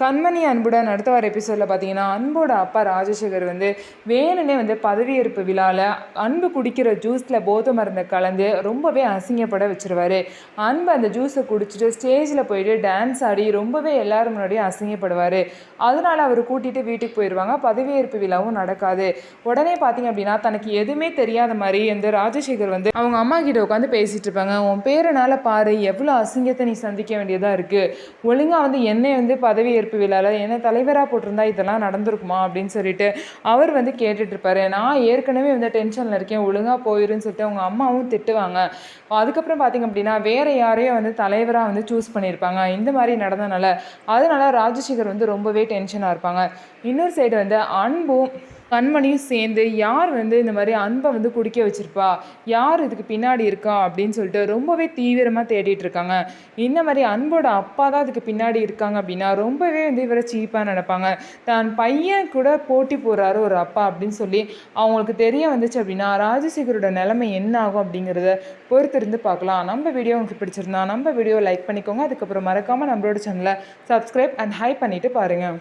கண்மணி அன்புடன் அடுத்த வார எபிசோடில் பார்த்தீங்கன்னா, அன்போட அப்பா ராஜசேகர் வேணும்னே பதவியேற்பு விழாவில் அன்பு குடிக்கிற ஜூஸில் போதை மருந்தை கலந்து ரொம்பவே அசிங்கப்பட வச்சுருவாரு. அன்பு அந்த ஜூஸை குடிச்சிட்டு ஸ்டேஜில் போயிட்டு டான்ஸ் ஆடி ரொம்பவே எல்லாரும் முன்னாடியும் அசிங்கப்படுவார். அதனால அவர் கூட்டிகிட்டு வீட்டுக்கு போயிடுவாங்க. பதவியேற்பு விழாவும் நடக்காது. உடனே பார்த்தீங்க அப்படின்னா, தனக்கு எதுவுமே தெரியாத மாதிரி ராஜசேகர் அவங்க அம்மா கிட்ட உட்காந்து பேசிகிட்டு இருப்பாங்க. உன் பேரனால பாரு எவ்வளோ அசிங்கத்தை நீ சந்திக்க வேண்டியதாக இருக்குது. ஒழுங்காக என்னை பதவியேற்பு விழாவில் என்ன தலைவராக போட்டிருந்தா இதெல்லாம் நடந்திருக்குமா அப்படின்னு சொல்லிட்டு அவர் கேட்டுட்டு இருப்பாரு. நான் ஏற்கனவே டென்ஷனில் இருக்கேன், ஒழுங்காக போயிருன்னு சொல்லிட்டு அவங்க அம்மாவும் திட்டுவாங்க. அதுக்கப்புறம் பார்த்தீங்க அப்படின்னா வேற யாரையும் தலைவராக சூஸ் பண்ணியிருப்பாங்க. இந்த மாதிரி நடந்தனால அதனால ராஜசேகர் ரொம்பவே டென்ஷனாக இருப்பாங்க. இன்னொரு சைடு அன்பும் கண்மணியும் சேர்ந்து யார் இந்த மாதிரி அன்பை குடிக்க வச்சிருப்பா, யார் இதுக்கு பின்னாடி இருக்கா அப்படின்னு சொல்லிட்டு ரொம்பவே தீவிரமாக தேடிட்டு இருக்காங்க. இந்த மாதிரி அன்போட அப்பா தான் அதுக்கு பின்னாடி இருக்காங்க அப்படின்னா ரொம்பவே இவரை சீப்பாக நினைப்பாங்க. தான் பையன் கூட போட்டி போடுறாரு ஒரு அப்பா அப்படின்னு சொல்லி அவங்களுக்கு தெரிய வந்துச்சு அப்படின்னா ராஜசேகரோட நிலைமை என்ன ஆகும் அப்படிங்கிறத பொறுத்திருந்து பார்க்கலாம். நம்ம வீடியோ உங்களுக்கு பிடிச்சிருந்தா நம்ம வீடியோ லைக் பண்ணிக்கோங்க. அதுக்கப்புறம் மறக்காமல் நம்மளோட சேனலை சப்ஸ்கிரைப் அண்ட் ஹைப் பண்ணிவிட்டு பாருங்கள்.